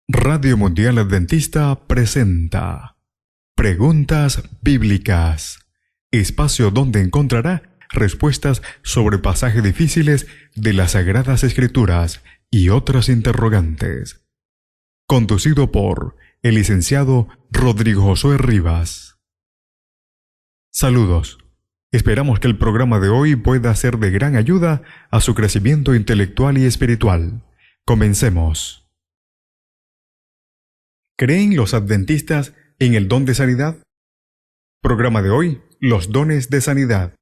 Radio Mundial Adventista presenta Preguntas Bíblicas, espacio donde encontrará respuestas sobre pasajes difíciles de las Sagradas Escrituras y otras interrogantes. Conducido por el licenciado Rodrigo Josué Rivas. Saludos. Esperamos que el programa de hoy pueda ser de gran ayuda a su crecimiento intelectual y espiritual. Comencemos. ¿Creen los adventistas en el don de sanidad? Programa de hoy, los dones de sanidad.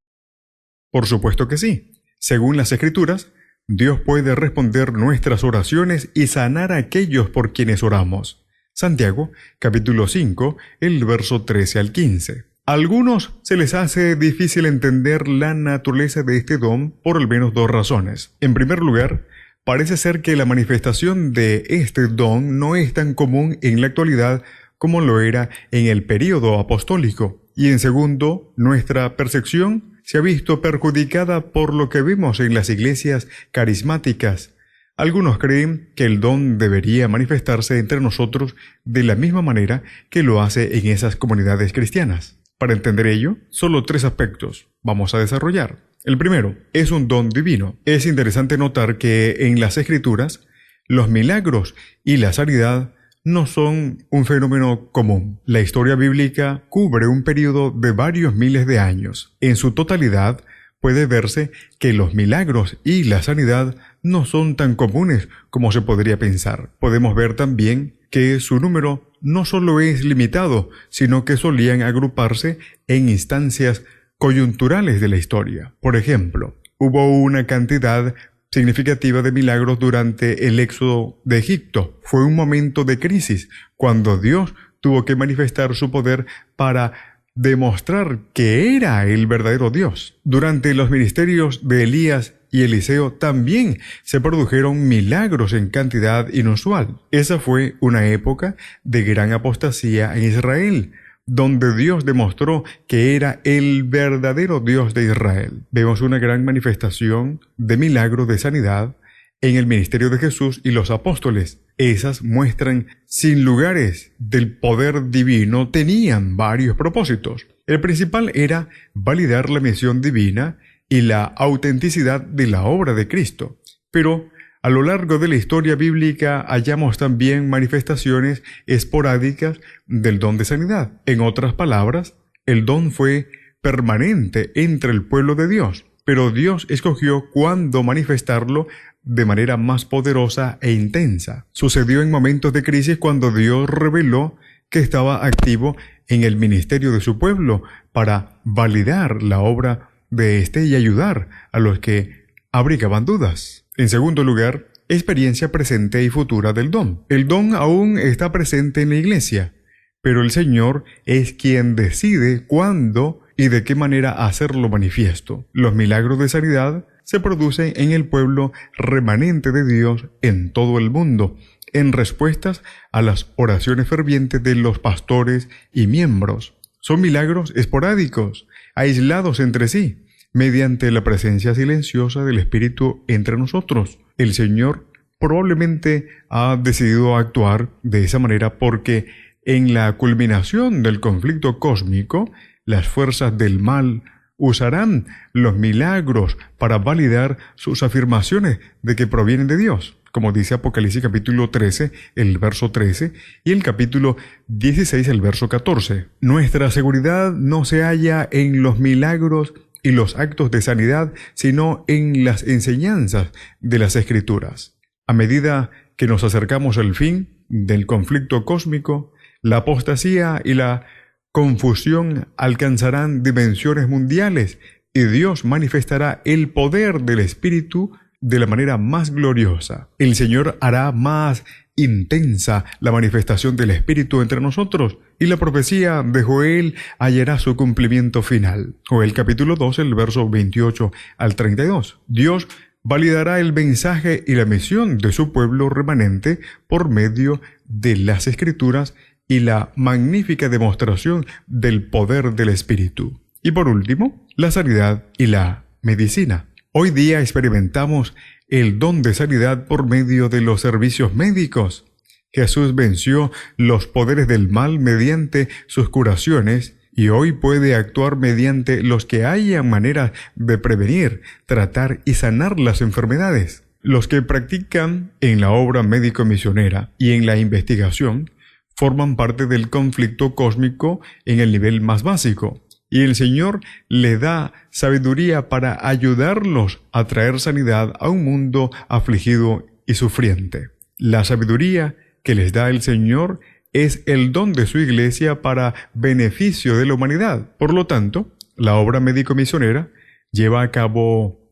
Por supuesto que sí. Según las Escrituras, Dios puede responder nuestras oraciones y sanar a aquellos por quienes oramos. Santiago, capítulo 5, el verso 13 al 15. A algunos se les hace difícil entender la naturaleza de este don por al menos dos razones. En primer lugar, parece ser que la manifestación de este don no es tan común en la actualidad como lo era en el período apostólico. Y en segundo, nuestra percepción se ha visto perjudicada por lo que vemos en las iglesias carismáticas. Algunos creen que el don debería manifestarse entre nosotros de la misma manera que lo hace en esas comunidades cristianas. Para entender ello, solo tres aspectos vamos a desarrollar. El primero es un don divino. Es interesante notar que en las Escrituras, los milagros y la sanidad no son un fenómeno común. La historia bíblica cubre un periodo de varios miles de años. En su totalidad, puede verse que los milagros y la sanidad no son tan comunes como se podría pensar. Podemos ver también que su número no solo es limitado, sino que solían agruparse en instancias coyunturales de la historia. Por ejemplo, hubo una cantidad significativa de milagros durante el éxodo de Egipto. Fue un momento de crisis, cuando Dios tuvo que manifestar su poder para demostrar que era el verdadero Dios. Durante los ministerios de Elías y Eliseo también se produjeron milagros en cantidad inusual. Esa fue una época de gran apostasía en Israel, donde Dios demostró que era el verdadero Dios de Israel. Vemos una gran manifestación de milagros de sanidad en el ministerio de Jesús y los apóstoles. Esas muestran sin lugares del poder divino tenían varios propósitos. El principal era validar la misión divina y la autenticidad de la obra de Cristo. Pero a lo largo de la historia bíblica hallamos también manifestaciones esporádicas del don de sanidad. En otras palabras, el don fue permanente entre el pueblo de Dios, pero Dios escogió cuándo manifestarlo de manera más poderosa e intensa. Sucedió en momentos de crisis cuando Dios reveló que estaba activo en el ministerio de su pueblo para validar la obra de éste y ayudar a los que abrigaban dudas. En segundo lugar, experiencia presente y futura del don. El don aún está presente en la iglesia, pero el Señor es quien decide cuándo y de qué manera hacerlo manifiesto. Los milagros de sanidad se producen en el pueblo remanente de Dios en todo el mundo, en respuestas a las oraciones fervientes de los pastores y miembros. Son milagros esporádicos, aislados entre sí, mediante la presencia silenciosa del Espíritu entre nosotros. El Señor probablemente ha decidido actuar de esa manera porque en la culminación del conflicto cósmico, las fuerzas del mal usarán los milagros para validar sus afirmaciones de que provienen de Dios, como dice Apocalipsis capítulo 13, el verso 13, y el capítulo 16, el verso 14. Nuestra seguridad no se halla en los milagros y los actos de sanidad, sino en las enseñanzas de las Escrituras. A medida que nos acercamos al fin del conflicto cósmico, la apostasía y la confusión alcanzarán dimensiones mundiales y Dios manifestará el poder del Espíritu de la manera más gloriosa. El Señor hará más intensa la manifestación del Espíritu entre nosotros y la profecía de Joel hallará su cumplimiento final. Joel capítulo 2, el verso 28 al 32. Dios validará el mensaje y la misión de su pueblo remanente por medio de las Escrituras y la magnífica demostración del poder del Espíritu. Y por último, la sanidad y la medicina. Hoy día experimentamos el don de sanidad por medio de los servicios médicos. Jesús venció los poderes del mal mediante sus curaciones y hoy puede actuar mediante los que hayan manera de prevenir, tratar y sanar las enfermedades. Los que practican en la obra médico-misionera y en la investigación forman parte del conflicto cósmico en el nivel más básico, y el Señor le da sabiduría para ayudarlos a traer sanidad a un mundo afligido y sufriente. La sabiduría que les da el Señor es el don de su iglesia para beneficio de la humanidad. Por lo tanto, la obra médico-misionera llevada a cabo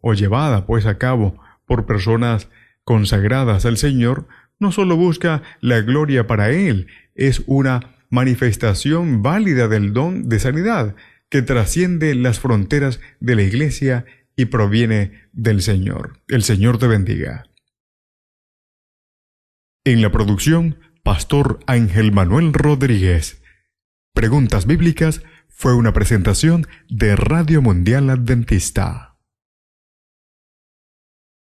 por personas consagradas al Señor, no solo busca la gloria para Él, es una manifestación válida del don de sanidad que trasciende las fronteras de la iglesia y proviene del Señor. El Señor te bendiga. En la producción, Pastor Ángel Manuel Rodríguez. Preguntas Bíblicas fue una presentación de Radio Mundial Adventista.